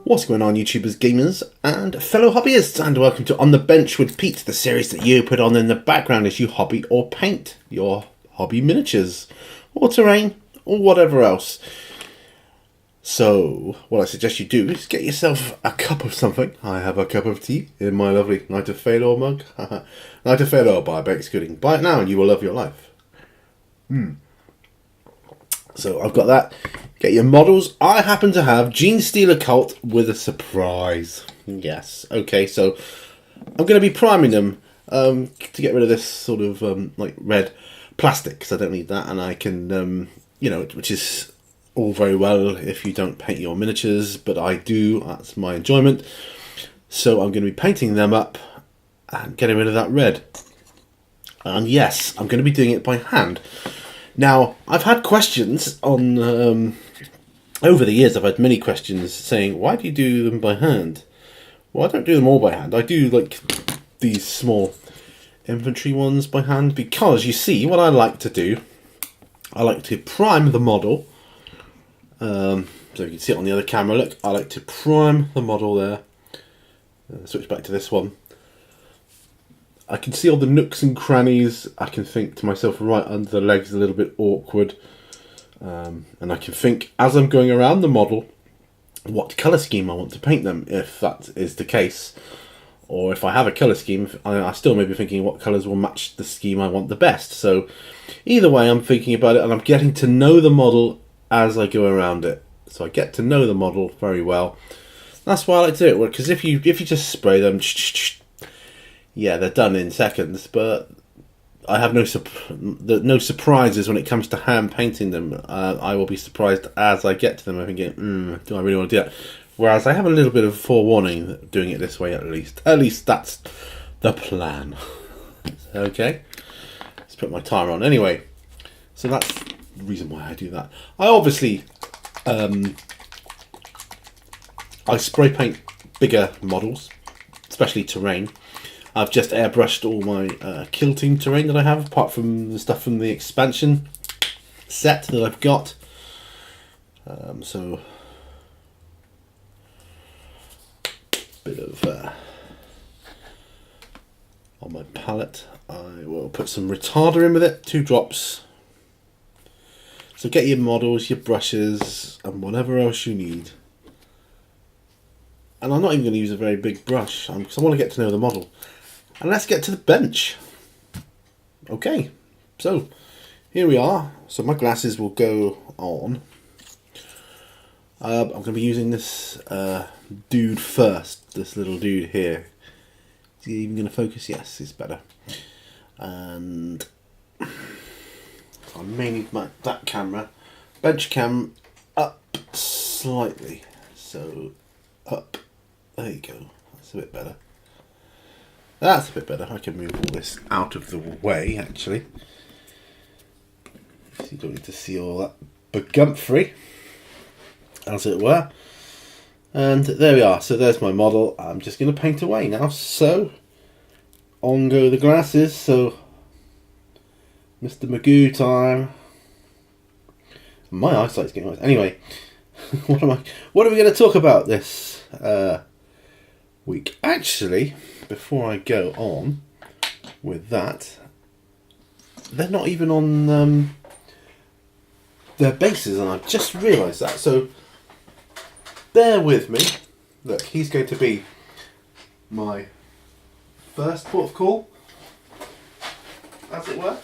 What's going on, YouTubers, gamers, and fellow hobbyists, and welcome to On the Bench with Pete, the series that you put on in the background as you hobby or paint your hobby miniatures, or terrain, or whatever else. So, what I suggest you do is get yourself a cup of something. I have a cup of tea in my lovely Night of Phalor mug. Night of Phalor by Bakes Gooding. Buy it now and you will love your life. So I've got that. Get your models. I happen to have Genestealer Cult with a surprise. Yes. Okay, so I'm going to be priming them to get rid of this sort of like red plastic, because I don't need that, and I can, which is all very well if you don't paint your miniatures, but I do. That's my enjoyment. So I'm going to be painting them up and getting rid of that red. And yes, I'm going to be doing it by hand. Now, I've had questions on, over the years I've had many questions saying, why do you do them by hand? Well, I don't do them all by hand. I do, like, these small infantry ones by hand, because, you see, what I like to do, I like to prime the model. So you can see it on the other camera, look, I like to prime the model there. Switch back to this one. I can see all the nooks and crannies. I can think to myself, right under the legs a little bit awkward. And I can think, as I'm going around the model, what colour scheme I want to paint them, if that is the case. Or if I have a colour scheme, I still may be thinking what colours will match the scheme I want the best. So either way, I'm thinking about it, and I'm getting to know the model as I go around it. So I get to know the model very well. That's why I like to do it, because if you just spray them, yeah, they're done in seconds, but I have no surprises when it comes to hand painting them. I will be surprised as I get to them. I'm thinking, do I really want to do that? Whereas I have a little bit of forewarning doing it this way at least. At least that's the plan. Okay, let's put my timer on. Anyway, so that's the reason why I do that. I obviously, I spray paint bigger models, especially terrain. I've just airbrushed all my kill team terrain that I have, apart from the stuff from the expansion set that I've got. So, bit of on my palette. I will put some retarder in with it, 2 drops. So get your models, your brushes, and whatever else you need. And I'm not even going to use a very big brush, because I want to get to know the model. And let's get to the bench. Okay, so here we are. So my glasses will go on. I'm going to be using this dude first. This little dude here. Is he even going to focus? Yes, it's better. And I may need that camera, bench cam, up slightly. So up. There you go. That's a bit better. That's a bit better. I can move all this out of the way, actually. So you don't need to see all that bagumphry, as it were. And there we are. So there's my model. I'm just going to paint away now. So, on go the glasses. So, Mr. Magoo time. My eyesight's getting worse. Anyway, what are we going to talk about this week? Actually, before I go on with that, they're not even on their bases, and I've just realised that. So bear with me. Look, he's going to be my first port of call, as it were.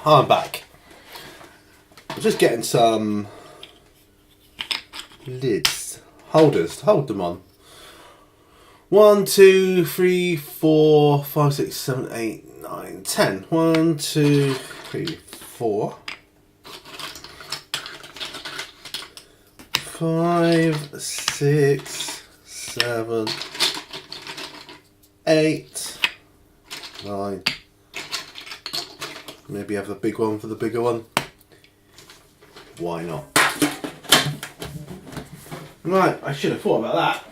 I'm back. I'm just getting some lids, holders to hold them on. 1, 2, 3, 4, 5, 6, 7, 8, 9, 10. 1, 2, 3, 4. 5, 6, 7, 8, 9. Maybe have the big one for the bigger one. Why not? Right, I should have thought about that.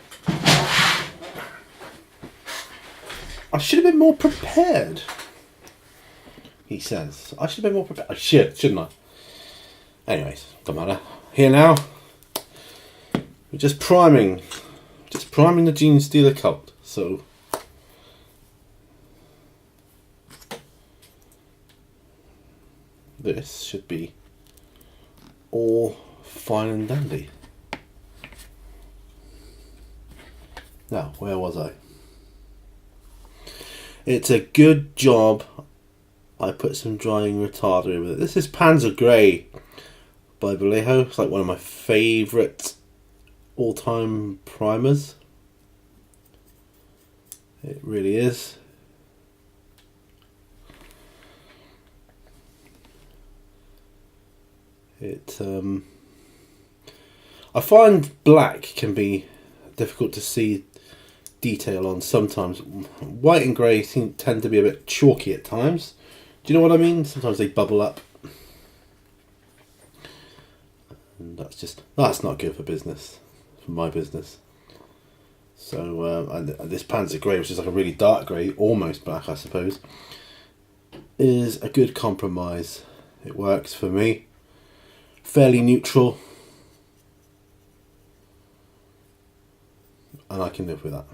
I should have been more prepared. He says. I should have been more prepared. I should, shouldn't I? Anyways, don't matter. Here now. We're just priming the Genestealer cult. So this should be all fine and dandy. Now, where was I? It's a good job I put some drying retarder with it. This is Panzer Grey by Vallejo. It's like one of my favourite all-time primers. It really is. I find black can be difficult to see detail on sometimes. White and grey tend to be a bit chalky at times. Do you know what I mean? Sometimes they bubble up. And that's not good for business. For my business. So and this Panzer Grey, which is like a really dark grey, almost black I suppose, is a good compromise. It works for me. Fairly neutral. And I can live with that.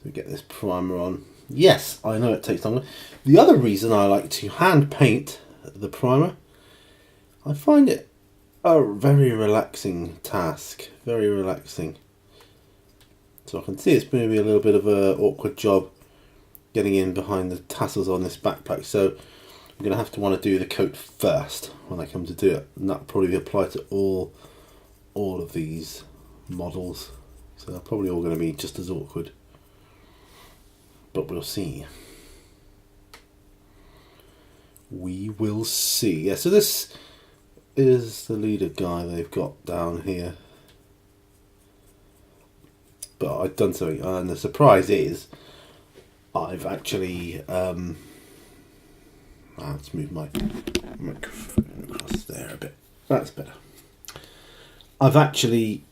So get this primer on. Yes, I know it takes longer. The other reason I like to hand paint the primer, I find it a very relaxing task. Very relaxing. So I can see it's going to be a little bit of an awkward job getting in behind the tassels on this backpack. So I'm going to have to want to do the coat first when I come to do it. And that'll probably apply to all of these models. So they're probably all going to be just as awkward. But we'll see. We will see. Yeah, so this is the leader guy they've got down here. But I've done something, and the surprise is I've actually let's move my microphone across there a bit. That's better. I've actually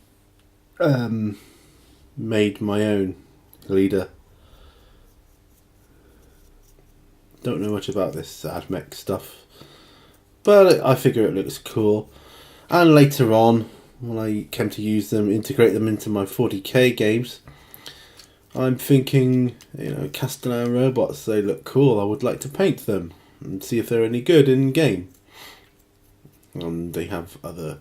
made my own leader. Don't know much about this AdMech stuff, but I figure it looks cool. And later on, when I came to use them, integrate them into my 40k games, I'm thinking, Castellan robots, they look cool. I would like to paint them and see if they're any good in game. And they have other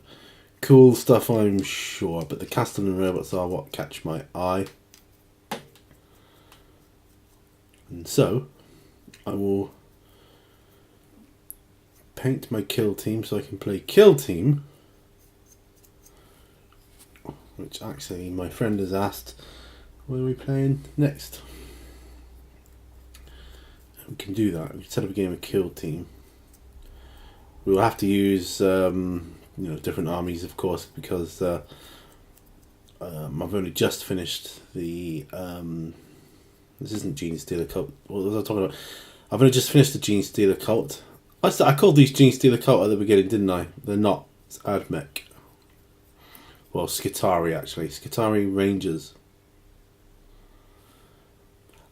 cool stuff, I'm sure, but the Castellan robots are what catch my eye. And so I will paint my kill team so I can play kill team, which actually my friend has asked, when are we playing next? We can do that. We can set up a game of kill team. We will have to use different armies, of course, because I've only just finished the this isn't Genestealer cult. What was I talking about? I've only just finished the Genestealer cult. I called these Genestealer cult at the beginning, didn't I? They're not. It's AdMech. Well, Skitarii actually. Skitarii Rangers.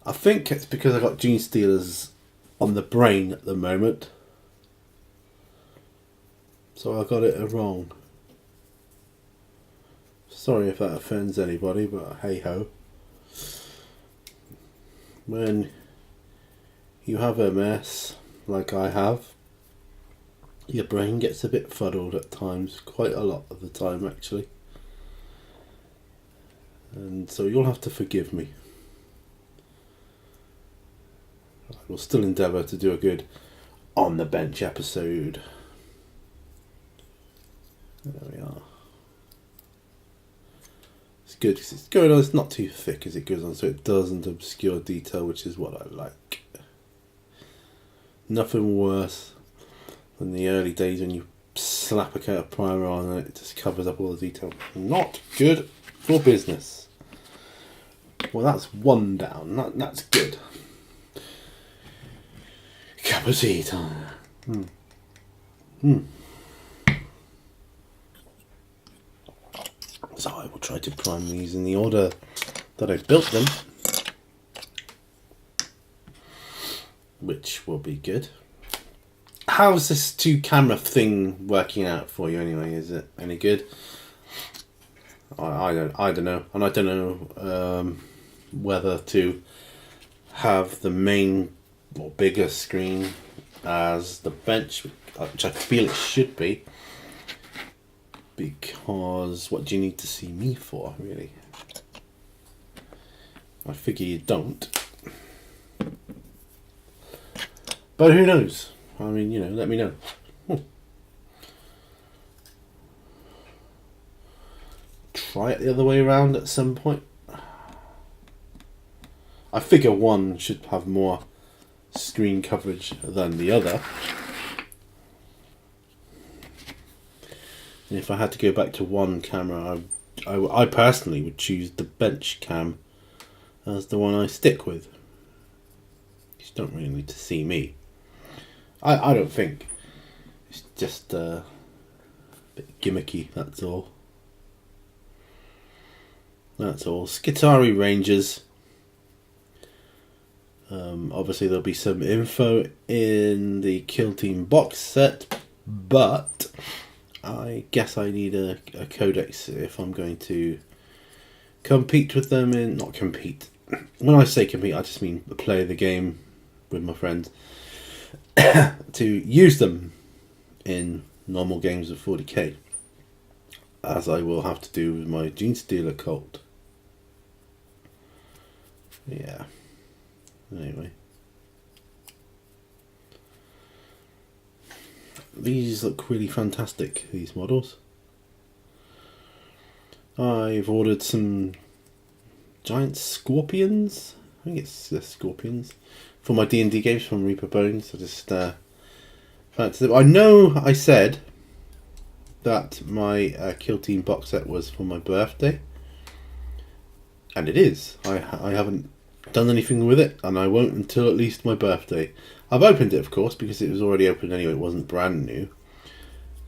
I think it's because I got Genestealers on the brain at the moment. So I got it wrong. Sorry if that offends anybody, but hey ho. When you have MS, like I have, your brain gets a bit fuddled at times, quite a lot of the time actually. And so you'll have to forgive me. I will still endeavour to do a good on the bench episode. There we are. It's good because it's going on, it's not too thick as it goes on, so it doesn't obscure detail, which is what I like. Nothing worse than the early days when you slap a coat of primer on and it just covers up all the detail. Not good for business. Well, that's one down. That's good. Cup of tea time. So I will try to prime these in the order that I built them. which will be good. How's this 2-camera thing working out for you anyway? Is it any good? I don't know, and I don't know whether to have the main or bigger screen as the bench, which I feel it should be, because what do you need to see me for, really? I figure you don't, but who knows? I mean, you know, let me know. Try it the other way around at some point. I figure one should have more screen coverage than the other. And if I had to go back to one camera, I personally would choose the bench cam as the one I stick with. You just don't really need to see me. I don't think. It's just a bit gimmicky, that's all. That's all. Skitarii Rangers. Obviously there'll be some info in the Kill Team box set, but I guess I need a codex if I'm going to compete with them in... Not compete. When I say compete, I just mean play the game with my friends. To use them in normal games of 40k, as I will have to do with my Genestealer cult. Yeah. Anyway. These look really fantastic, these models. I've ordered some giant scorpions. I think it's scorpions. For my D&D games from Reaper Bones. I just fancied them. I know I said that my Kill Team box set was for my birthday. And it is. I haven't done anything with it, and I won't until at least my birthday. I've opened it, of course, because it was already opened anyway. It wasn't brand new.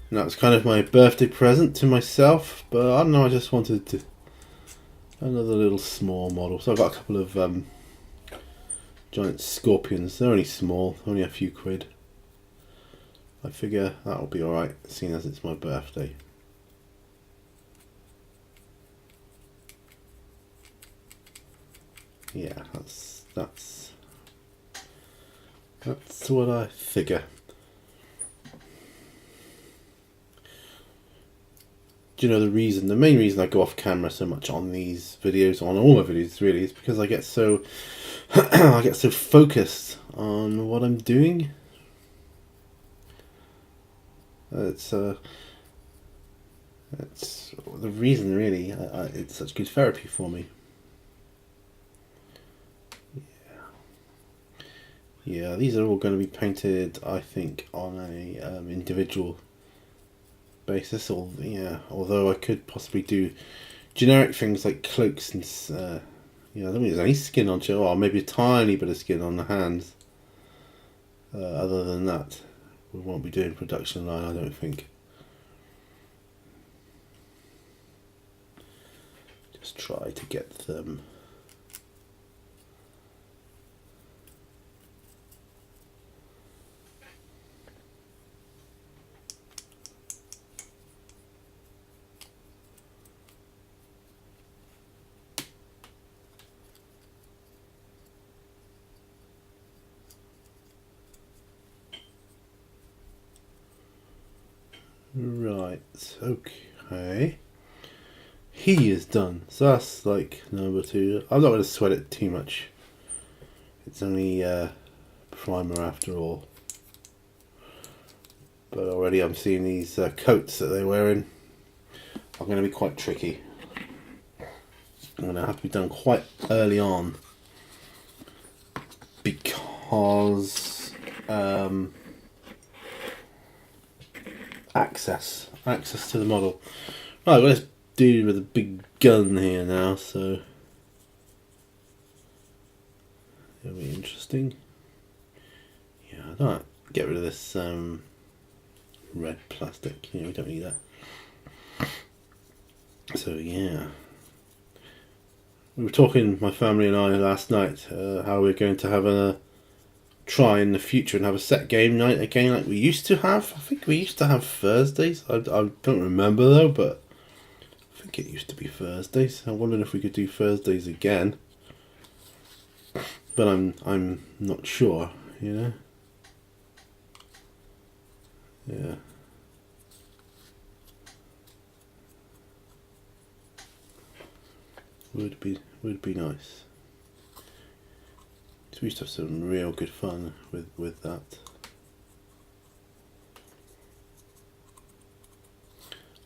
And that was kind of my birthday present to myself. But I don't know, I just wanted to... Another little small model. So I've got a couple of giant scorpions. They're only small, only a few quid. I figure that'll be alright, seeing as it's my birthday. Yeah, that's what I figure. Do you know the reason? The main reason I go off camera so much on these videos, on all my videos really, is because I get so I get so focused on what I'm doing. It's the reason really. It's such good therapy for me. Yeah, these are all going to be painted, I think, on a individual basis. Or yeah, although I could possibly do generic things like cloaks and I don't think there's any skin on show, or maybe a tiny bit of skin on the hands. Other than that, we won't be doing production line, I don't think. Just try to get them. Right, okay. He is done. So that's like number 2. I'm not going to sweat it too much. It's only primer after all. But already I'm seeing these coats that they're wearing are going to be quite tricky. I'm going to have to be done quite early on. Because... access to the model. Right, let's do with a big gun here now, so it'll be interesting. Yeah, I don't get rid of this red plastic. We don't need that. So yeah, we were talking, my family and I, last night, how we're going to have try in the future and have a set game night again like we used to have. I think we used to have Thursdays. I don't remember though, but I think it used to be Thursdays. I'm wondering if we could do Thursdays again. But I'm not sure, you know. Yeah. Would be nice. So we used to have some real good fun with that.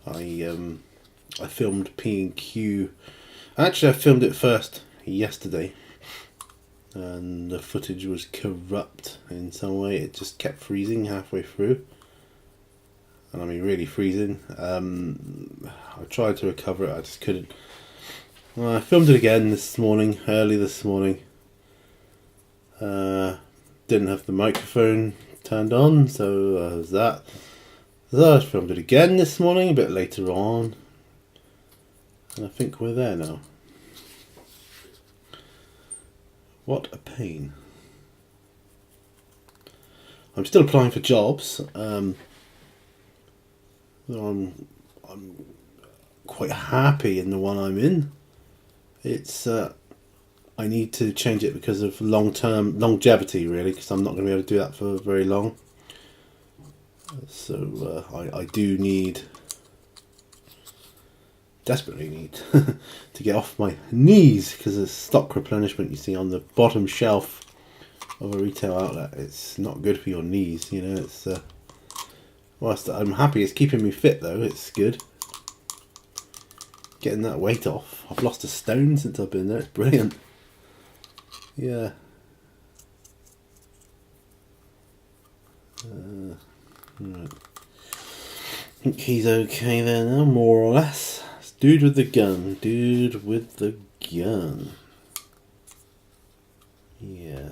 I filmed P&Q. Actually, I filmed it first yesterday, and the footage was corrupt in some way. It just kept freezing halfway through, and I mean really freezing. I tried to recover it, I just couldn't. I filmed it again this morning, early this morning. Didn't have the microphone turned on, so there's that. So I filmed it again this morning, a bit later on. And I think we're there now. What a pain. I'm still applying for jobs. I'm quite happy in the one I'm in. It's I need to change it because of long-term longevity, really, because I'm not going to be able to do that for very long. So I do need, desperately need, to get off my knees, because of stock replenishment you see on the bottom shelf of a retail outlet. It's not good for your knees, you know. It's whilst I'm happy it's keeping me fit though, it's good. Getting that weight off. I've lost a stone since I've been there. It's brilliant. Yeah. Right. I think he's okay there now, more or less. It's dude with the gun. Dude with the gun. Yeah.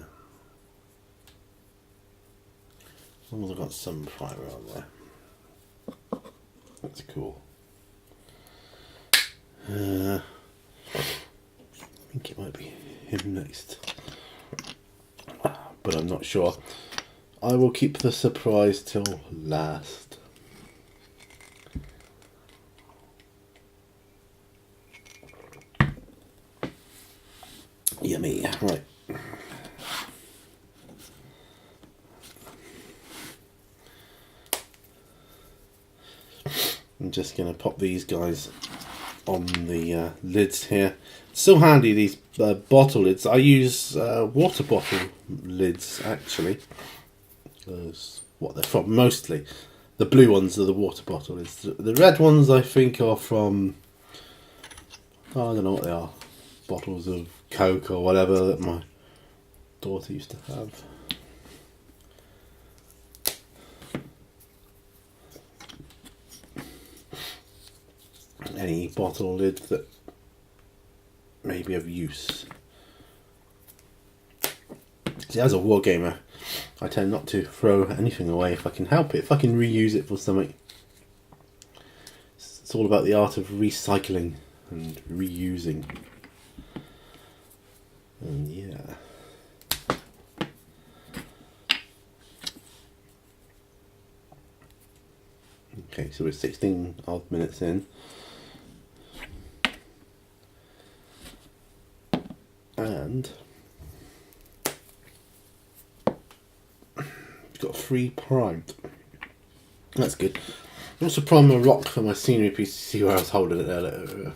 As long as I've got some fibre on there. That's cool. I think it might be him next, but I'm not sure. I will keep the surprise till last. Yummy, right. I'm just going to pop these guys on the lids here. It's so handy, these bottle lids. I use water bottle lids actually. That's what they're from mostly. The blue ones are the water bottle lids. The red ones I think are from, oh, I don't know what they are. Bottles of Coke or whatever that my daughter used to have. Any bottle lid that may be of use. See, as a wargamer, I tend not to throw anything away if I can help it, if I can reuse it for something. It's all about the art of recycling and reusing. And yeah. Okay, so we're 16 odd minutes in. And got 3 primed. That's good. I also primed a rock for my scenery piece. See where I was holding it there.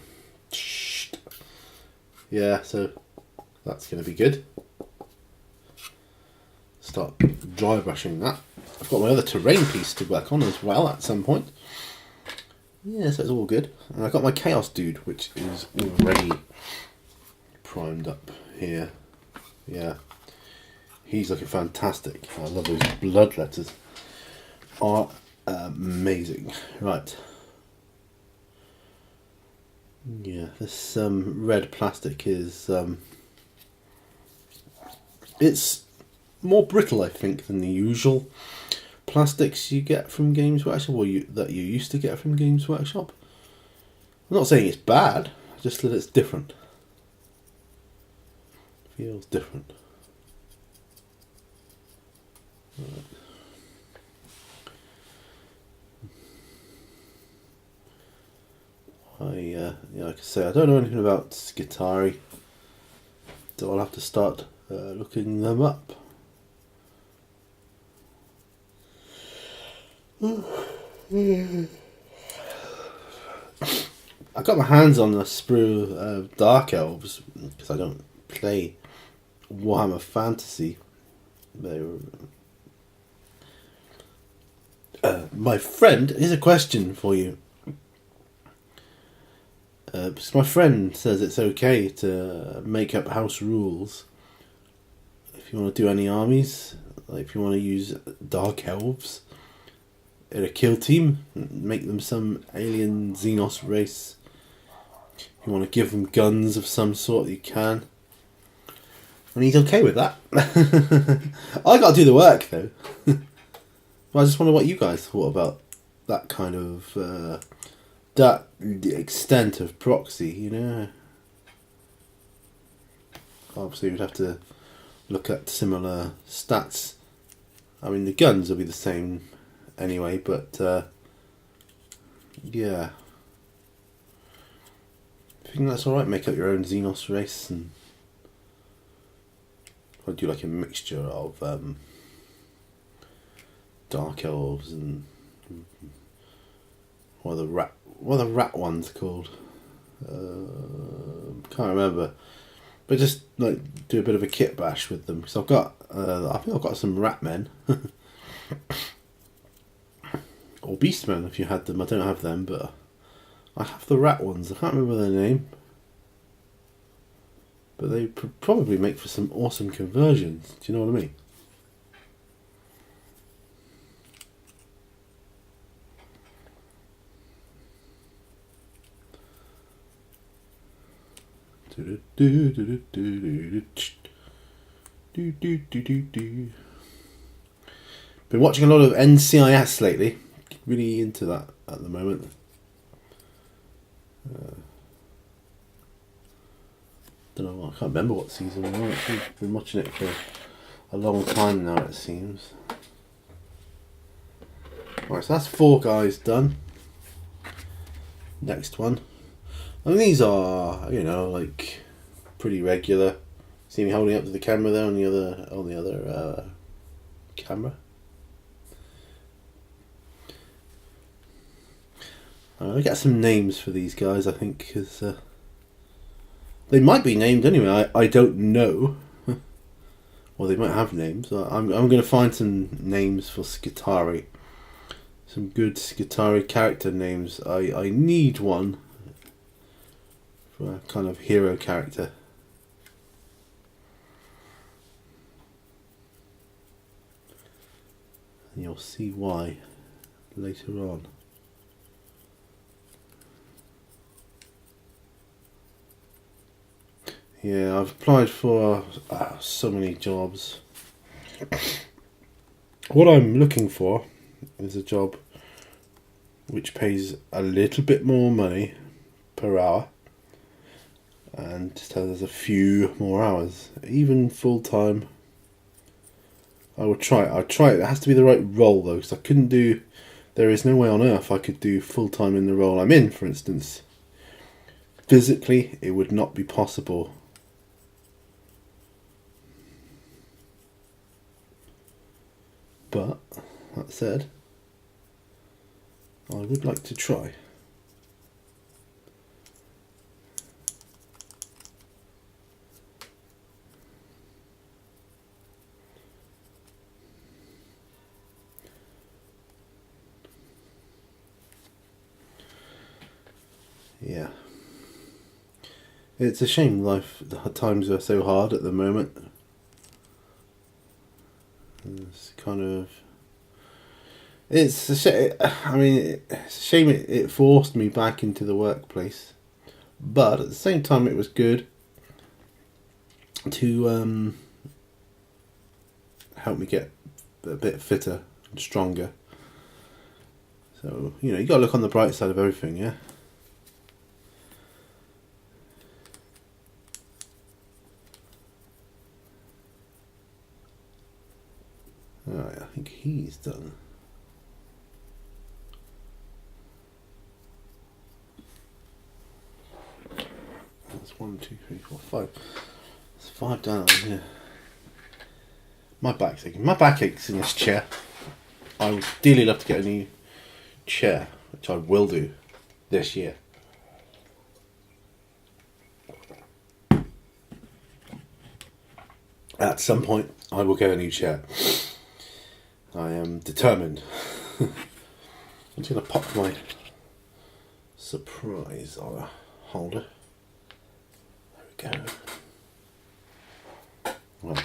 Yeah, so that's going to be good. Start dry brushing that. I've got my other terrain piece to work on as well at some point. Yeah, so it's all good. And I've got my chaos dude, which is already primed up here. Yeah, he's looking fantastic. I love those blood letters. Are amazing. Right. Yeah, this red plastic is it's more brittle, I think, than the usual plastics you get from Games Workshop, or that you used to get from Games Workshop. I'm not saying it's bad, just that it's different. Feels different. say, I don't know anything about Skitarii, so I'll have to start looking them up. I got my hands on a sprue of Dark Elves because I don't play Warhammer Fantasy. They were... my friend, here's a question for you. Because my friend says it's okay to make up house rules if you want to do any armies, like if you want to use Dark Elves in a kill team, make them some alien Xenos race. If you want to give them guns of some sort, you can. And he's okay with that. I got to do the work though. But I just wonder what you guys thought about that kind of that extent of proxy, you know. Obviously we'd have to look at similar stats. I mean the guns will be the same anyway, but yeah. I think that's alright, make up your own Xenos race, and I'll do like a mixture of Dark Elves and what are the rat ones called? Can't remember. But just like do a bit of a kit bash with them, because I've got I think I've got some rat men. Or beastmen if you had them. I don't have them, but I have the rat ones. I can't remember their name, but they probably make for some awesome conversions. Do you know what I mean? Been watching a lot of NCIS lately. Really into that at the moment. Don't know. I can't remember what season we're on. I've been watching it for a long time now, it seems. Right, so that's 4 guys done. Next one. I mean, these are, you know, like pretty regular. See me holding up to the camera there on the other camera. I get some names for these guys, I think, because they might be named anyway. I don't know. Well, they might have names. I'm going to find some names for Skitarii. Some good Skitarii character names. I need one for a kind of hero character. And you'll see why later on. Yeah, I've applied for so many jobs. What I'm looking for is a job which pays a little bit more money per hour and just has a few more hours. Even full time, I would try it. I'd try it. It has to be the right role though, because I couldn't do... There is no way on earth I could do full time in the role I'm in, for instance. Physically, it would not be possible. But, that said, I would like to try. Yeah. It's a shame the times are so hard at the moment. It's kind of... It's a shame. I mean, it's a shame it forced me back into the workplace. But at the same time, it was good to help me get a bit fitter and stronger. So, you know, you gotta look on the bright side of everything, yeah? Alright, I think he's done. 1, 2, 3, 4, 5. There's 5 down here. My back's aching. My back aches in this chair. I would dearly love to get a new chair, which I will do this year. At some point, I will get a new chair. I am determined. I'm just going to pop my surprise holder. There we go. Right.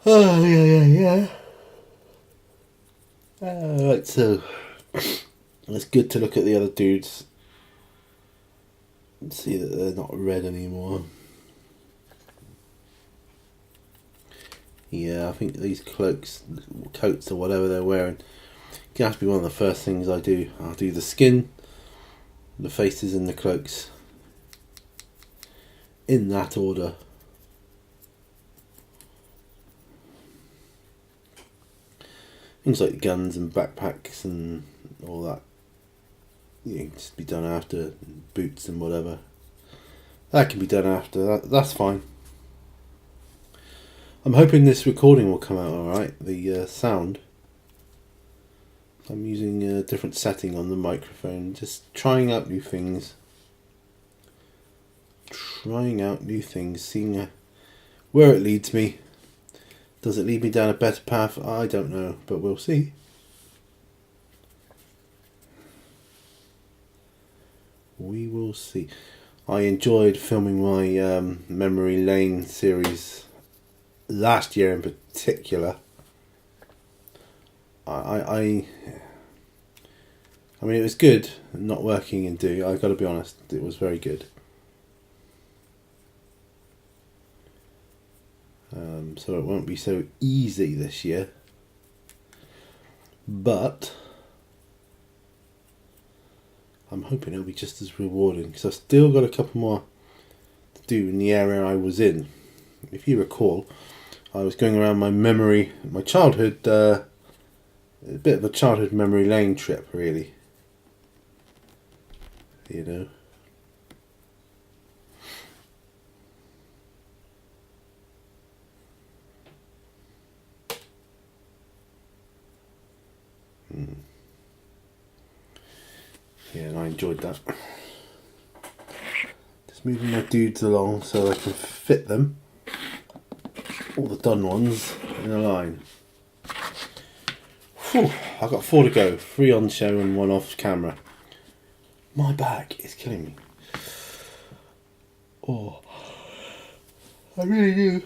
Oh, yeah. Right, so it's good to look at the other dudes and see that they're not red anymore. Yeah, I think these coats or whatever they're wearing has to be one of the first things I do. I'll do the skin, the faces and the cloaks in that order. Things like guns and backpacks and all that, you know, just be done after. Boots and whatever, that can be done after. That's fine. I'm hoping this recording will come out alright, the sound. I'm using a different setting on the microphone, just trying out new things. Seeing where it leads me. Does it lead me down a better path? I don't know, but we'll see. We will see. I enjoyed filming my Memory Lane series last year in particular. I mean, it was good not working in Do. I got to be honest, it was very good. So it won't be so easy this year, but I'm hoping it'll be just as rewarding, because I've still got a couple more to do in the area I was in. If you recall, I was going around my childhood, a bit of a childhood memory lane trip, really. You know. Yeah, and I enjoyed that. Just moving my dudes along so I can fit them, all the done ones, in a line. Whew, I've got 4 to go, 3 on show and 1 off camera. My back is killing me. Oh, I really do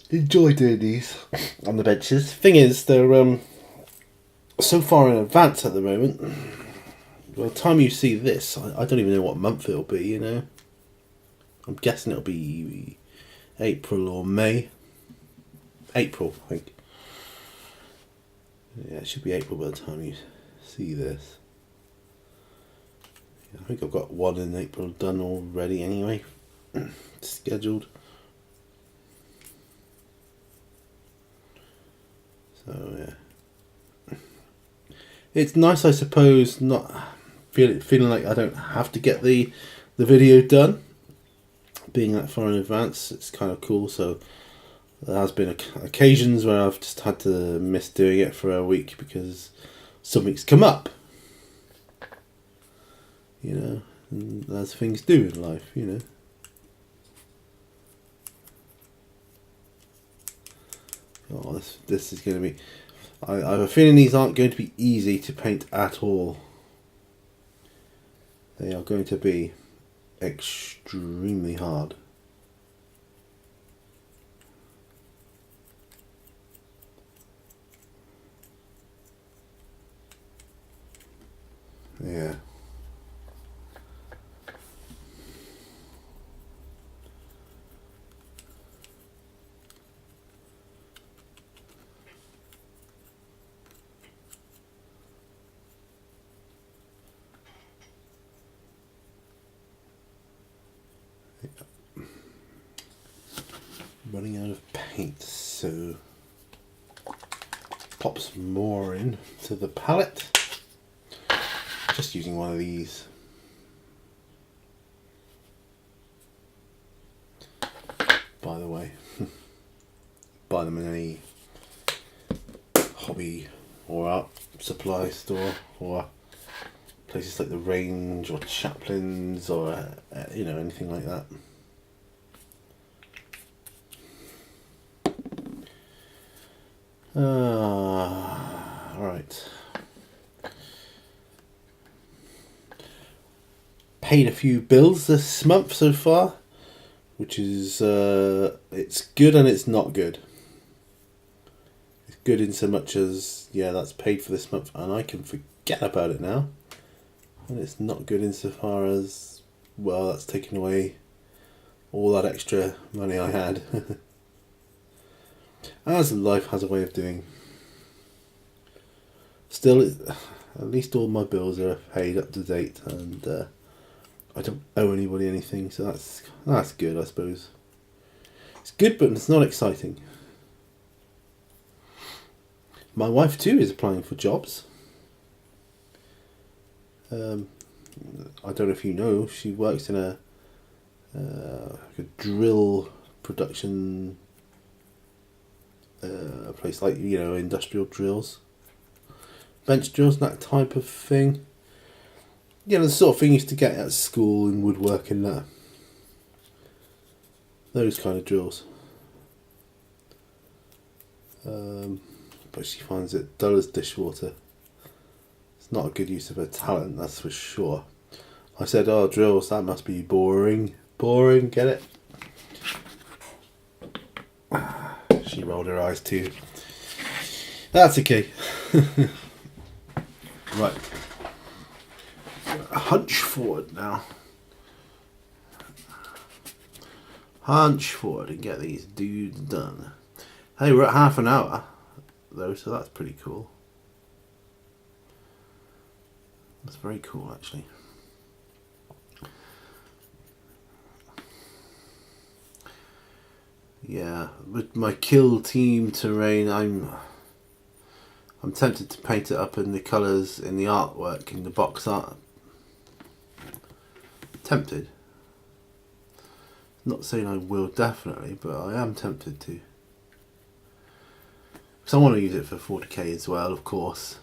enjoy doing these on the benches. Thing is, they're so far in advance at the moment. By the time you see this, I don't even know what month it'll be, you know. I'm guessing it'll be April or May. April, I think. Yeah, it should be April by the time you see this. I think I've got 1 in April done already anyway. Scheduled. So, yeah. It's nice, I suppose, not feeling like I don't have to get the video done. Being that far in advance, it's kind of cool. So there has been occasions where I've just had to miss doing it for a week because something's come up. You know, and as things do in life, you know. Oh, this is going to be... I have a feeling these aren't going to be easy to paint at all. They are going to be extremely hard. Yeah. Running out of paint, so pop some more in to the palette. Just using one of these buy them in any hobby or art supply store or places like the Range or Chaplin's or you know, anything like that. Right. Paid a few bills this month so far, which is it's good and it's not good. It's good in so much as, yeah, that's paid for this month and I can forget about it now. And it's not good insofar as, well, that's taken away all that extra money I had. As life has a way of doing. Still, at least all my bills are paid up to date, and I don't owe anybody anything, so that's good, I suppose. It's good, but it's not exciting. My wife too is applying for jobs. I don't know if you know, she works in a drill production place, like, you know, industrial drills, bench drills, that type of thing. You know, the sort of thing you used to get at school in woodworking, that. Those kind of drills. But she finds it dull as dishwater. It's not a good use of her talent, that's for sure. I said, oh, drills, that must be boring. Boring, get it? She rolled her eyes too. That's okay. Right. Hunch forward now. Hunch forward and get these dudes done. Hey, we're at half an hour though, so that's pretty cool. That's very cool, actually. Yeah, with my kill team terrain, I'm tempted to paint it up in the colours in the artwork, in the box art. Tempted. Not saying I will definitely, but I am tempted to. Because I want to use it for 40k as well, of course.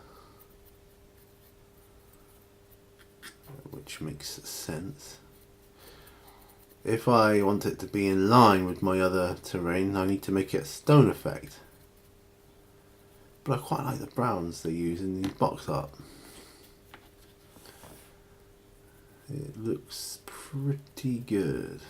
Which makes sense. If I want it to be in line with my other terrain, I need to make it a stone effect. But I quite like the browns they use in the box art. It looks pretty good.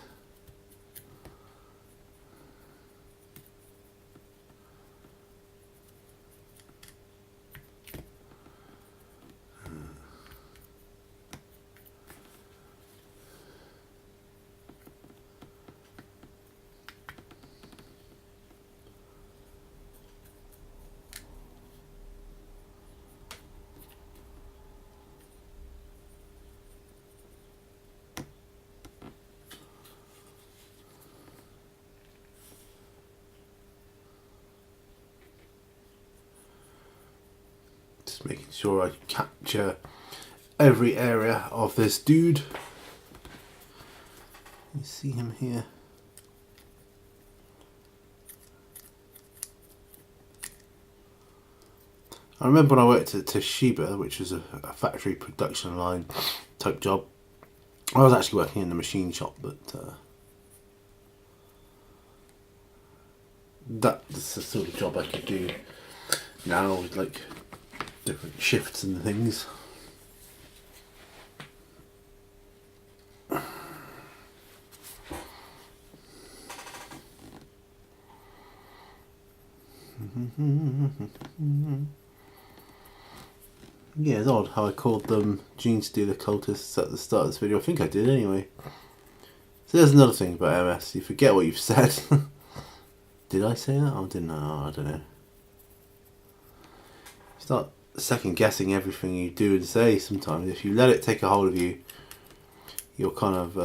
Making sure I capture every area of this dude. You see him here. I remember when I worked at Toshiba, which was a factory production line type job. I was actually working in the machine shop, but that's the sort of job I could do now with like different shifts and things. Yeah, it's odd how I called them Genestealer cultists at the start of this video. I think I did anyway. So there's another thing about MS. You forget what you've said. Did I say that? Oh, didn't I? Oh, I don't know. Start second guessing everything you do and say sometimes. If you let it take a hold of you, you're kind of,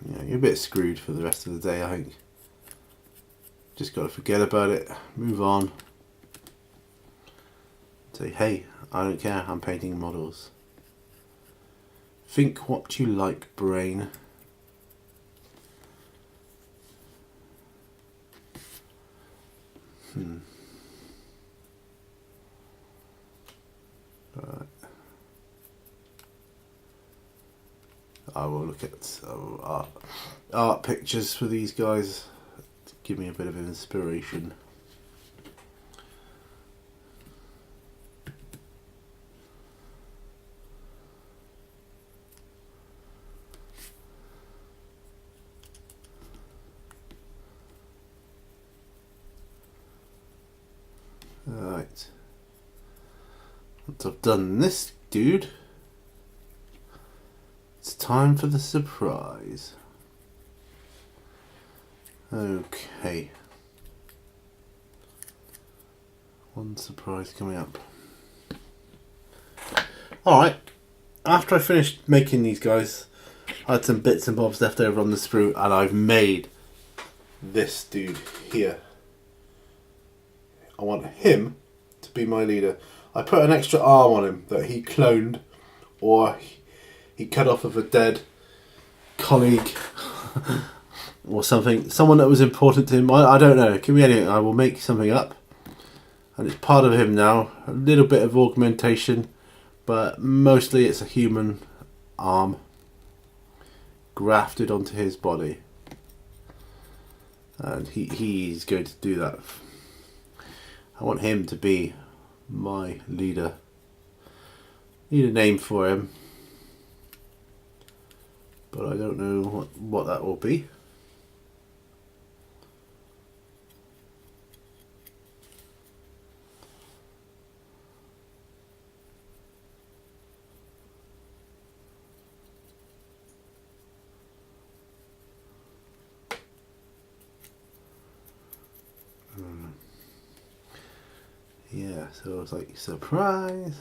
you know, you're a bit screwed for the rest of the day, I think. Just got to forget about it, move on. Say, hey, I don't care, I'm painting models. Think what you like, brain. Right. I will look at art pictures for these guys to give me a bit of inspiration. Right. Once I've done this dude, it's time for the surprise. Okay. One surprise coming up. Alright. After I finished making these guys, I had some bits and bobs left over on the sprue, and I've made this dude here. I want him to be my leader. I put an extra arm on him that he cloned, or he cut off of a dead colleague or something. Someone that was important to him. I don't know. It can be anything. I will make something up. And it's part of him now. A little bit of augmentation, but mostly it's a human arm grafted onto his body. And he's going to do that. I want him to be my leader. Need a name for him, but I don't know what that will be. Yeah, so it's like surprise.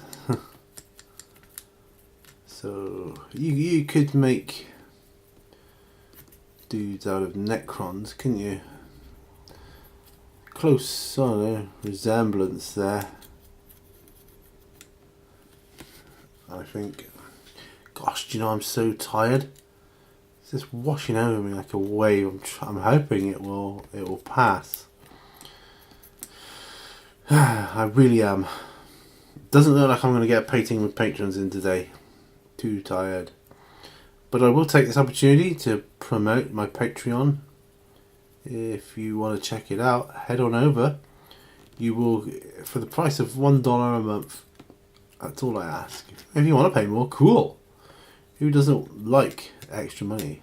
So you could make dudes out of Necrons, couldn't you? Close, I don't know, resemblance there. I think. Gosh, do you know, I'm so tired. It's just washing over me like a wave. I'm hoping it will pass. I really am. Doesn't look like I'm going to get a painting with patrons in today. Too tired. But I will take this opportunity to promote my Patreon. If you want to check it out, head on over. You will, for the price of $1 a month. That's all I ask. If you want to pay more, cool. Who doesn't like extra money?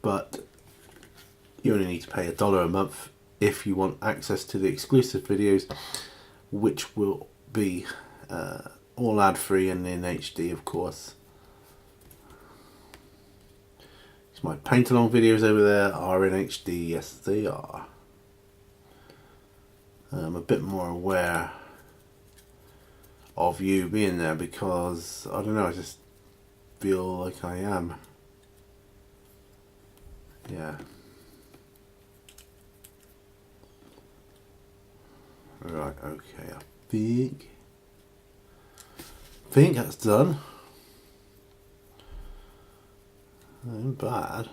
But you only need to pay $1 a month if you want access to the exclusive videos, which will be all ad-free and in HD, of course. My paint-along videos over there are in HD, yes they are. I'm a bit more aware of you being there because, I don't know, I just feel like I am. Yeah. Right, okay, I think that's done. Not bad.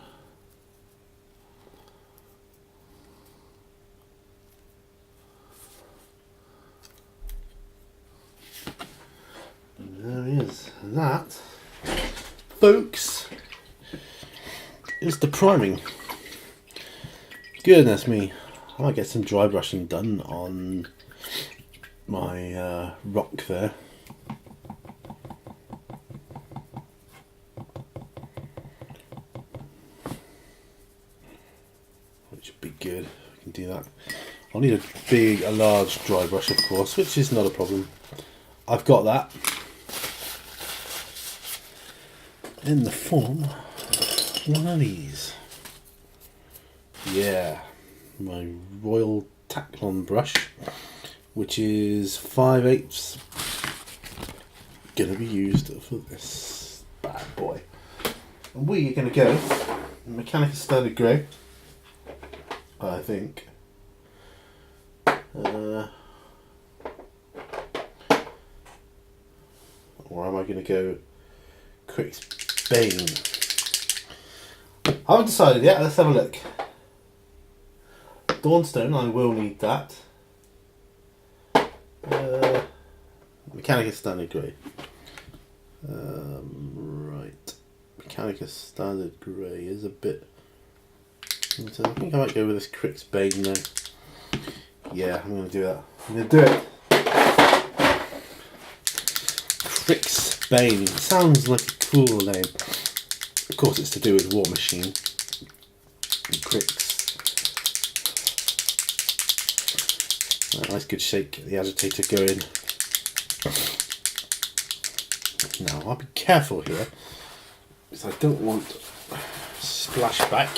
And there he is. And that, folks, is the priming. Goodness me. I might get some dry brushing done on my rock there. Which would be good. I can do that. I'll need a large dry brush, of course, which is not a problem. I've got that in the form of one of these. Yeah. My Royal Tacklon brush, which is 5/8, gonna be used for this bad boy. And we are gonna go Mechanica Standard Grey, I think. Or am I gonna go Quick Bane? I haven't decided yet. Let's have a look. Dawnstone, I will need that. Mechanicus Standard Grey. Right. Mechanicus Standard Grey is a bit... So I think I might go with this Crick's Bane now. Yeah, I'm going to do that. I'm going to do it. Crick's Bane. Sounds like a cool name. Of course it's to do with War Machine. And Cricks. Nice good shake, the agitator going. Now I'll be careful here because I don't want splashback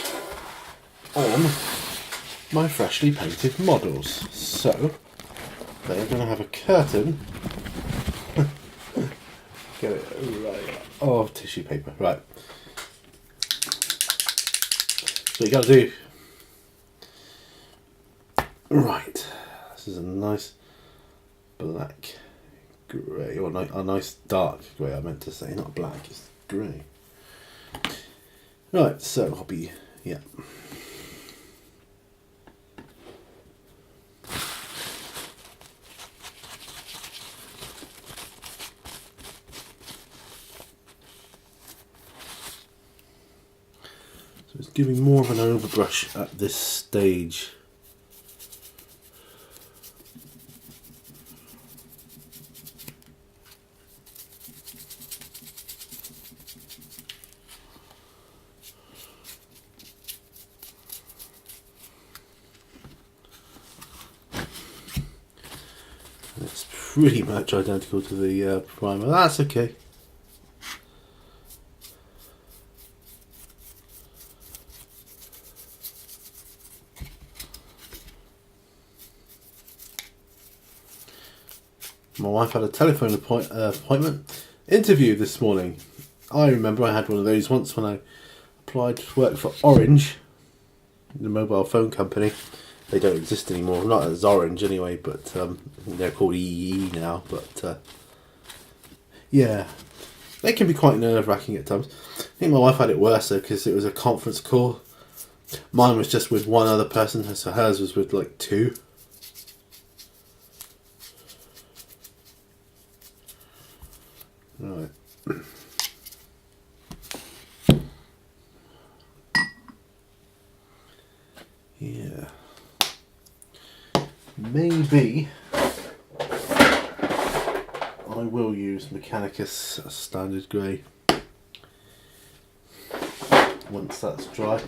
on my freshly painted models. So they're going to have a curtain. Get it right. Oh, tissue paper. Right. So you got to do. Right. This is a nice black grey, or a nice dark grey. I meant to say, not black. It's grey. Right. So I'll be yeah. So it's giving more of an overbrush at this stage. It's pretty much identical to the primer. That's okay. My wife had a telephone appointment interview this morning. I remember I had one of those once when I applied to work for Orange, the mobile phone company. They don't exist anymore, not as Orange anyway, but they're called EE now. But yeah, they can be quite nerve-wracking at times. I think my wife had it worse though because it was a conference call. Mine was just with one other person, so hers was with like two. Right. Yeah. Maybe I will use Mechanicus Standard Grey once that's dry.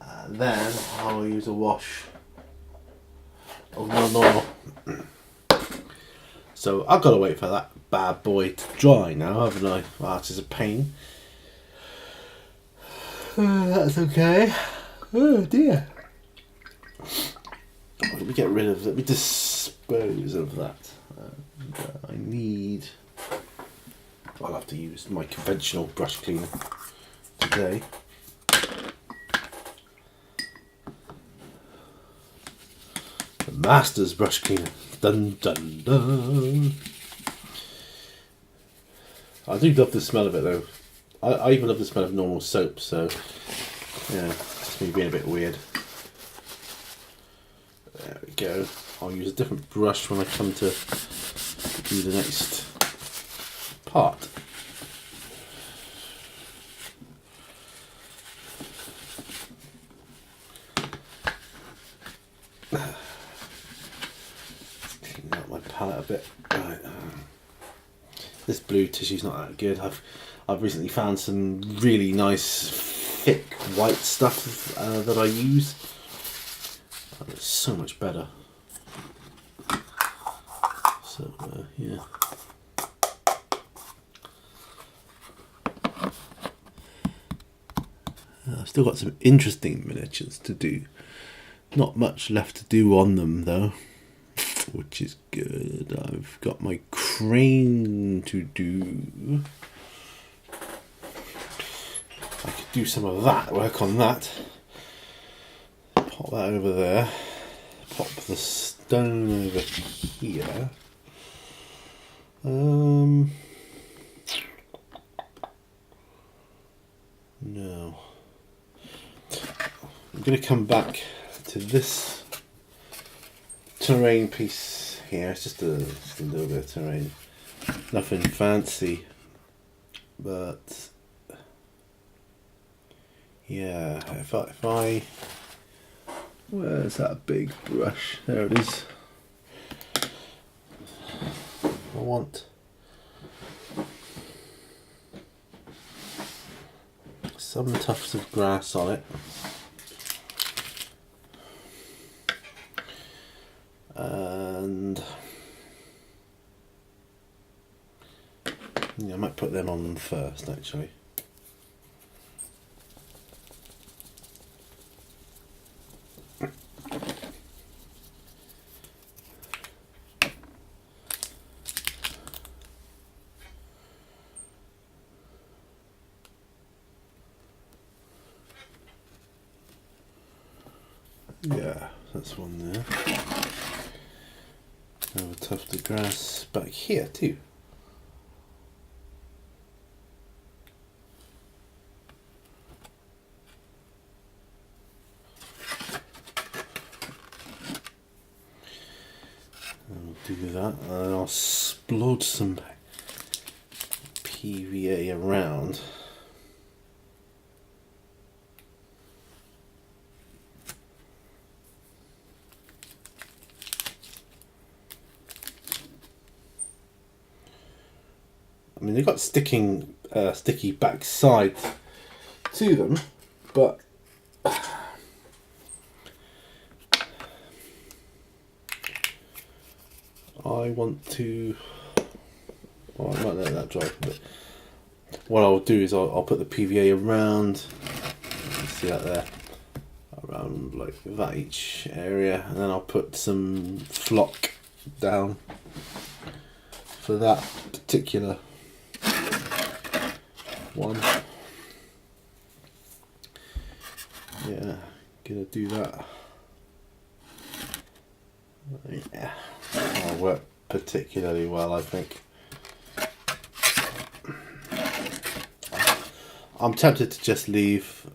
And then I'll use a wash of non-oil. So I've got to wait for that bad boy to dry now, haven't I? Well, that is a pain. That's okay. Oh dear. Let me get rid of, let me dispose of that. I need, I'll have to use my conventional brush cleaner today. The Master's brush cleaner. Dun dun dun. I do love the smell of it though. I even love the smell of normal soap, so yeah, just me being a bit weird. There we go. I'll use a different brush when I come to do the next part. Clean out my palette a bit. Right. This blue tissue's not that good. I've recently found some really nice thick white stuff that I use. Oh, it's so much better. So yeah. I've still got some interesting miniatures to do. Not much left to do on them though, which is good. I've got my crane to do. I could do some of that, work on that. Pop that over there. Pop the stone over here. No. I'm going to come back to to this terrain piece here. It's just a little bit of terrain, nothing fancy, but yeah, if I where's that big brush? There it is. I want some tufts of grass on it, and yeah, I might put them on first actually. Yeah, that's one there. Have a tuft of grass back here too. I'll do that, and I'll splodge some PVA around. I mean, they've got sticky back sides to them, but I want to. Well, I might let that dry, but what I'll do is I'll put the PVA around. See that there, around like that each area, and then I'll put some flock down for that particular one. Yeah, gonna do that. Yeah, that'll work particularly well, I think. I'm tempted to just leave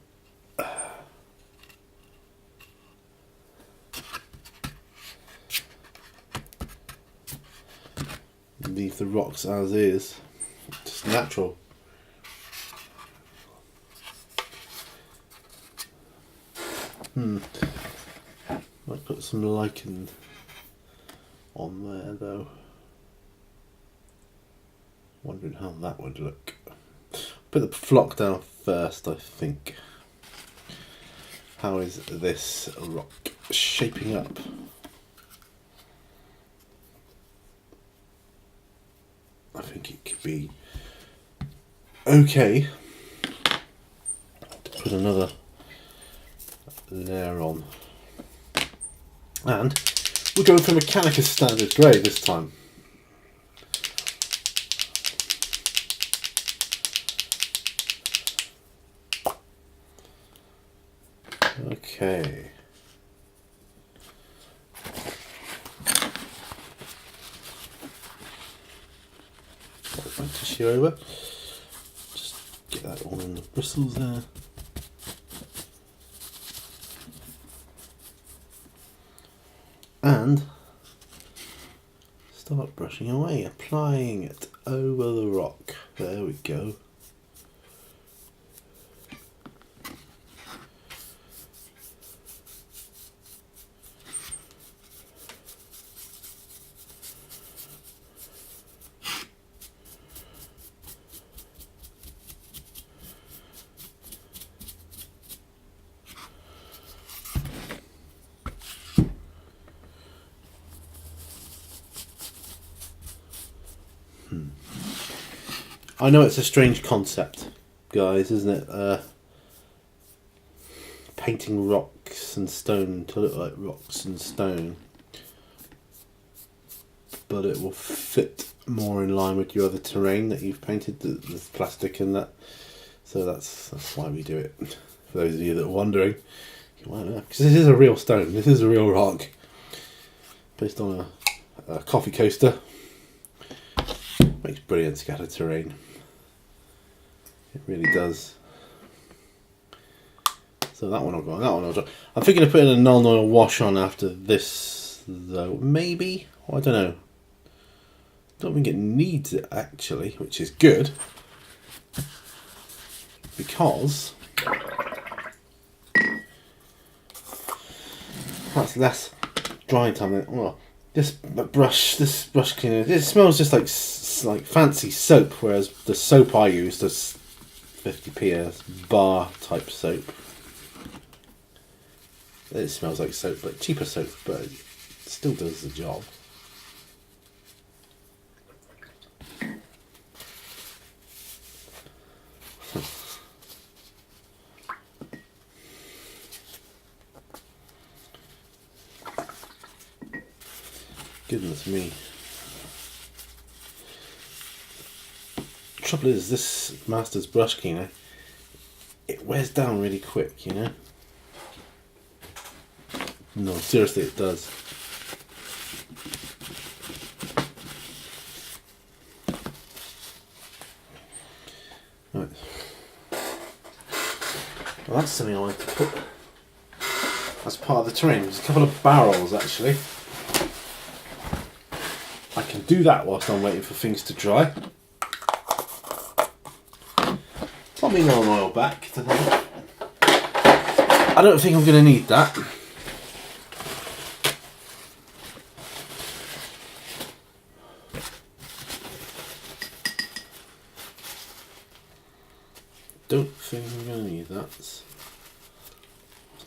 the rocks as is, just natural. Might put some lichen on there though. Wondering how that would look. Put the flock down first, I think. How is this rock shaping up? I think it could be okay to put another layer on. And we're going for Mechanicus standard grey this time. Okay. Put my tissue over. Just get that all in the bristles there. And start brushing away, applying it over the rock. There we go. I know it's a strange concept, guys, isn't it? Painting rocks and stone to look like rocks and stone, but it will fit more in line with your other terrain that you've painted, the plastic and that. So that's why we do it. For those of you that are wondering, you might know, because this is a real stone. This is a real rock, based on a coffee coaster. Makes brilliant scattered terrain. It really does. So that one I'll go on, that one I'll do. I'm thinking of putting a non-oil wash on after this, though. Maybe? Oh, I don't know. Don't think it needs it, actually, which is good. Because that's less drying time. Well, this brush cleaner, it smells just like fancy soap, whereas the soap I use, the 50p bar type soap, it smells like soap, but cheaper soap, but it still does the job. Goodness me. Trouble is, this Masters brush cleaner, it wears down really quick, you know? No, seriously, it does. Right. Well, that's something I like to put as part of the terrain. There's a couple of barrels, actually. I can do that whilst I'm waiting for things to dry. Put me on oil back tonight. I don't think I'm going to need that. Don't think I'm going to need that. That's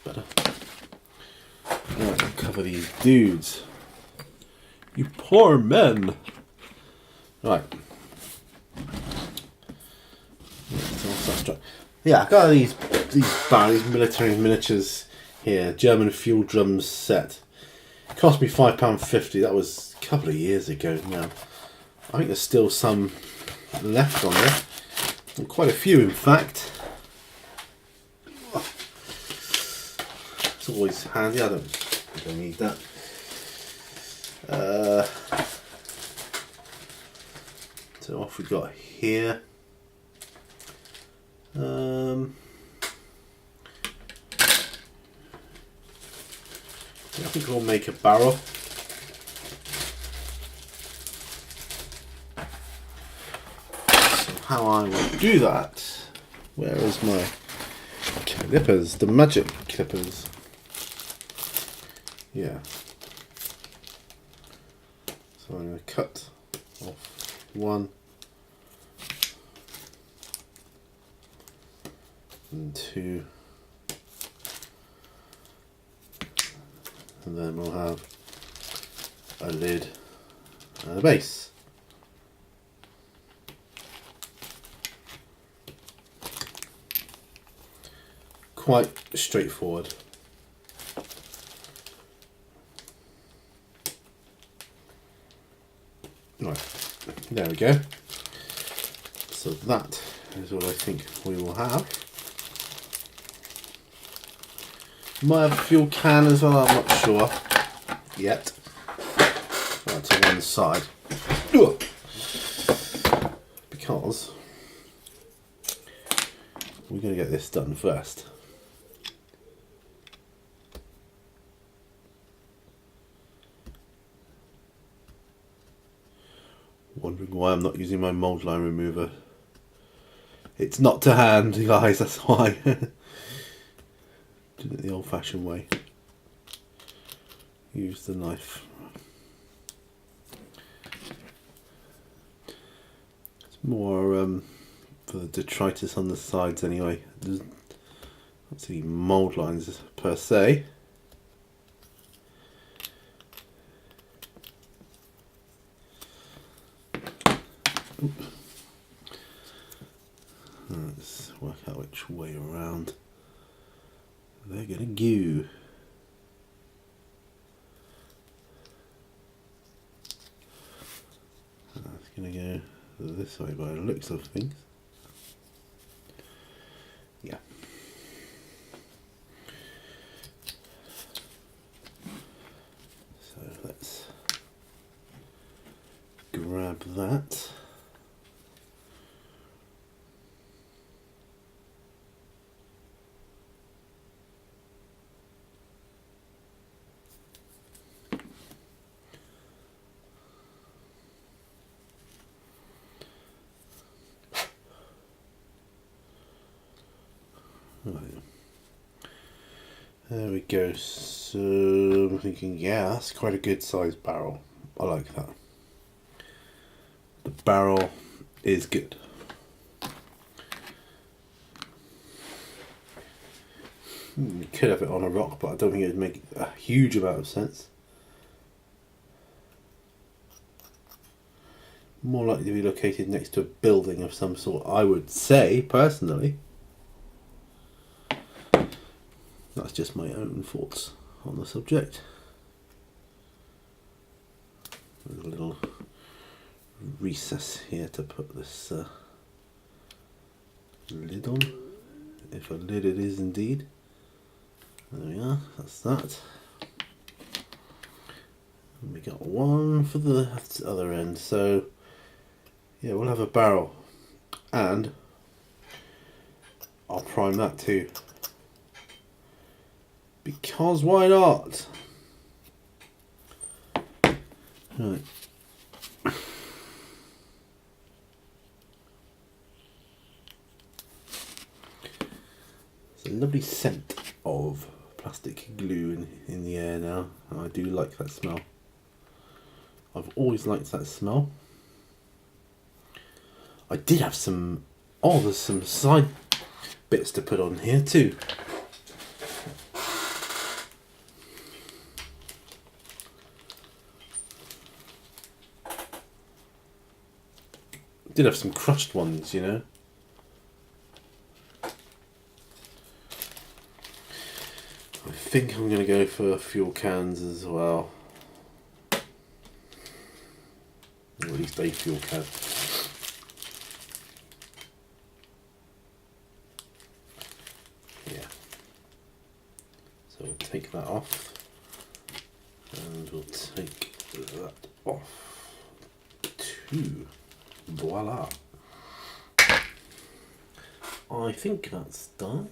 better. Right, I'll cover these dudes. You poor men. Right. Yeah, I got these military miniatures here. German fuel drums set. It cost me £5.50. That was a couple of years ago now. I think there's still some left on there. And quite a few, in fact. It's always handy. I don't need that. So off we got here. I think we'll make a barrel. So how I will do that? Where is my clippers? The magic clippers. Yeah. So I'm going to cut off one and two, and then we'll have a lid and a base. Quite straightforward. Right, there we go. So that is what I think we will have. Might have a fuel can as well, I'm not sure yet. Right, to one side. Because we're going to get this done first. Wondering why I'm not using my mould line remover. It's not to hand, guys, that's why. Did it the old fashioned way. Use the knife. It's more for the detritus on the sides anyway. There's not any mould lines per se. Let's work out which way around they're gonna go. That's gonna go this way by the looks of things. Yeah. So let's grab that. There we go. So I'm thinking, yeah, that's quite a good sized barrel. I like that. The barrel is good. You could have it on a rock, but I don't think it would make a huge amount of sense. More likely to be located next to a building of some sort, I would say, personally. That's just my own thoughts on the subject. There's a little recess here to put this lid on, if a lid it is indeed. There we are, that's that. And we got one for the other end, so yeah, we'll have a barrel, and I'll prime that too. Because why not? Right. It's a lovely scent of plastic glue in the air now. I do like that smell. I've always liked that smell. I did have some... oh, there's some side bits to put on here too. Did have some crushed ones, you know. I think I'm going to go for fuel cans as well. Or at least a fuel can. Yeah. So we'll take that off. And we'll take that off too. Voila. I think that's done.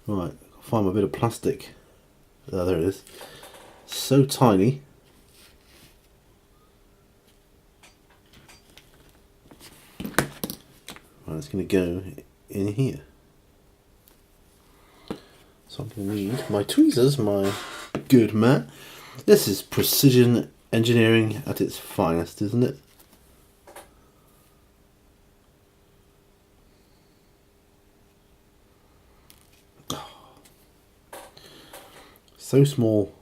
Right, find my bit of plastic. Oh, there it is. So tiny. Right, it's going to go in here. So I'm going to need my tweezers, my good man. This is precision engineering at its finest, isn't it? Oh. So small.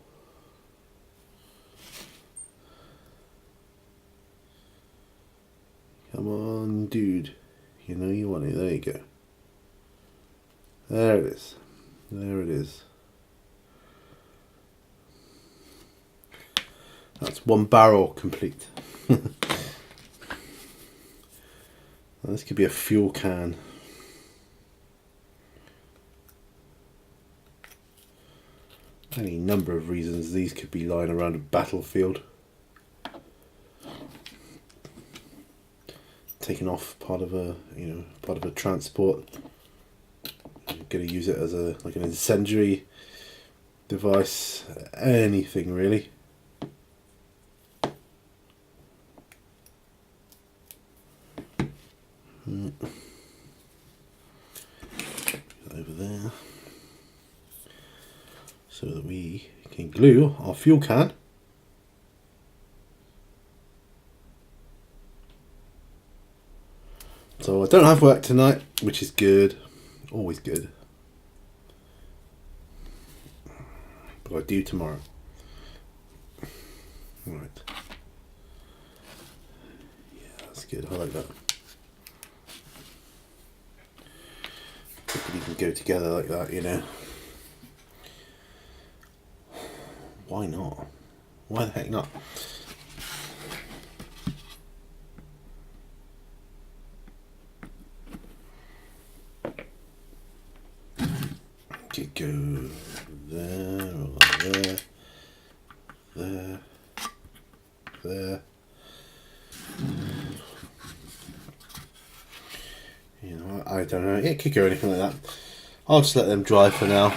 Come on, dude. You know you want it. There you go. There it is. There it is. That's one barrel complete. This could be a fuel can. Any number of reasons these could be lying around a battlefield. Taken off part of a, part of a transport. You're going to use it as like an incendiary device. Anything really. Over there, so that we can glue our fuel can. So I don't have work tonight, which is good, always good, but I do tomorrow. Right, yeah, that's good, I like that. You can go together like that, you know. Why not? Why the heck not? Could go there or there, there, there. You know, I don't know. It could go anything like that. I'll just let them dry for now.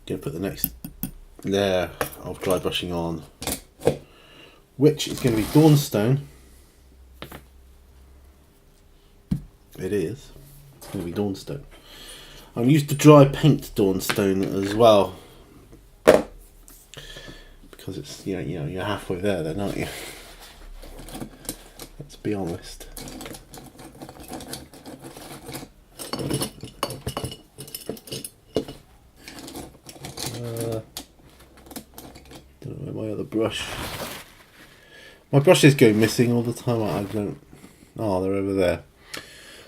Gonna put the next layer of dry brushing on, which is going to be Dawnstone. it is. It's going to be Dawnstone. I'm used to dry paint Dawnstone as well, because it's you're halfway there then, aren't you? Let's be honest. Don't know where my other brush. My brushes go missing all the time. I don't. Oh, they're over there. I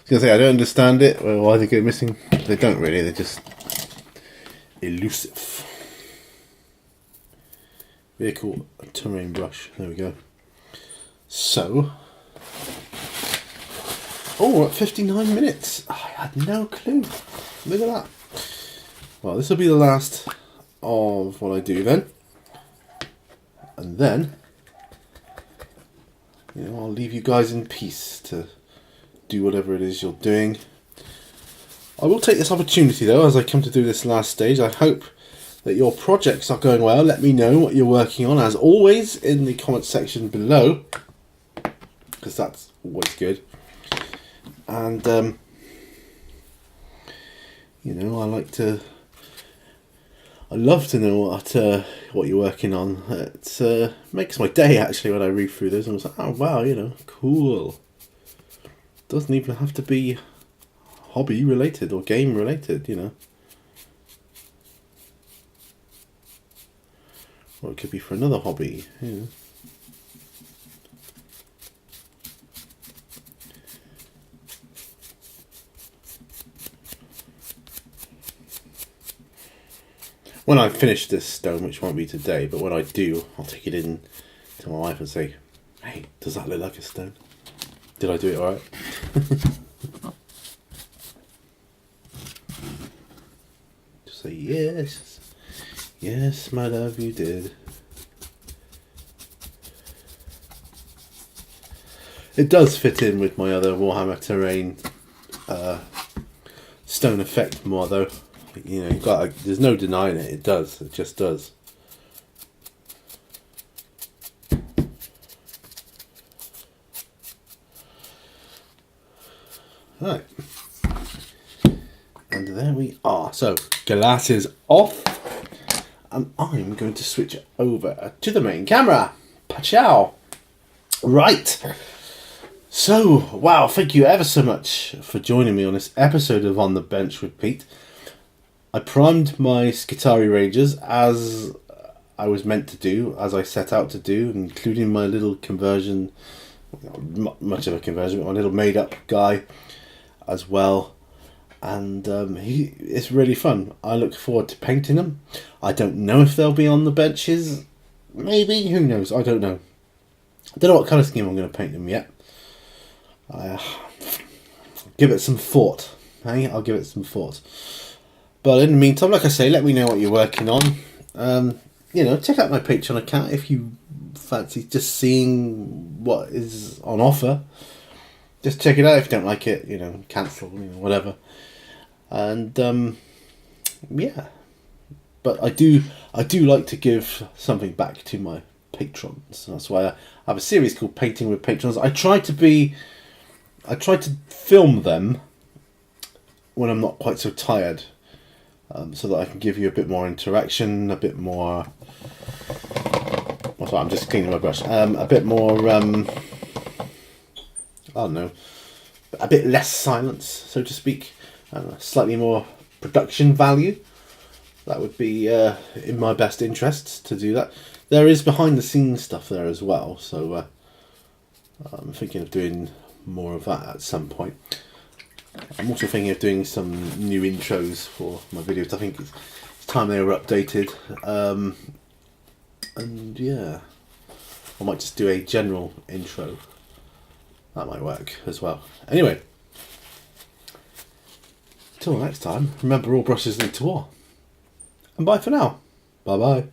was gonna say I don't understand it. Well, why they go missing? They don't really. They're just elusive. Vehicle terrain brush. There we go. So, we're at 59 minutes. I had no clue. Look at that. Well, this will be the last of what I do then, and then I'll leave you guys in peace to do whatever it is you're doing. I will take this opportunity though, as I come to do this last stage. I hope that your projects are going well. Let me know what you're working on, as always, in the comment section below, because that's always good. And I love to know what you're working on. It makes my day actually when I read through this. And I was like, oh wow, cool. Doesn't even have to be hobby related or game related, Or it could be for another hobby, When I finish this stone, which won't be today, but when I do, I'll take it in to my wife and say, hey, does that look like a stone? Did I do it alright? Just say, yes. Yes, my love, you did. It does fit in with my other Warhammer Terrain stone effect more, though. There's no denying it. It does. It just does. Right. And there we are. So, glasses off. And I'm going to switch over to the main camera. Pachow. Right. So, wow, thank you ever so much for joining me on this episode of On the Bench with Pete. I primed my Skitarii Rangers as I was meant to do, as I set out to do, including my little conversion, not much of a conversion, but my little made-up guy as well. And it's really fun. I look forward to painting them. I don't know if they'll be on the benches. Maybe, who knows? I don't know. I don't know what colour scheme I'm going to paint them yet. Give it some thought. Hey, I'll give it some thought. But in the meantime, like I say, let me know what you're working on. Check out my Patreon account if you fancy just seeing what is on offer. Just check it out. If you don't like it, cancel, whatever. And yeah, but I do like to give something back to my patrons. That's why I have a series called Painting with Patrons. I try to film them when I'm not quite so tired. So that I can give you a bit more interaction, a bit more... Sorry, I'm just cleaning my brush. A bit more... I don't know. A bit less silence, so to speak. Slightly more production value. That would be in my best interests to do that. There is behind the scenes stuff there as well, so I'm thinking of doing more of that at some point. I'm also thinking of doing some new intros for my videos. I think it's time they were updated. And yeah, I might just do a general intro. That might work as well. Anyway, till next time, remember all brushes lead to war. And bye for now. Bye bye.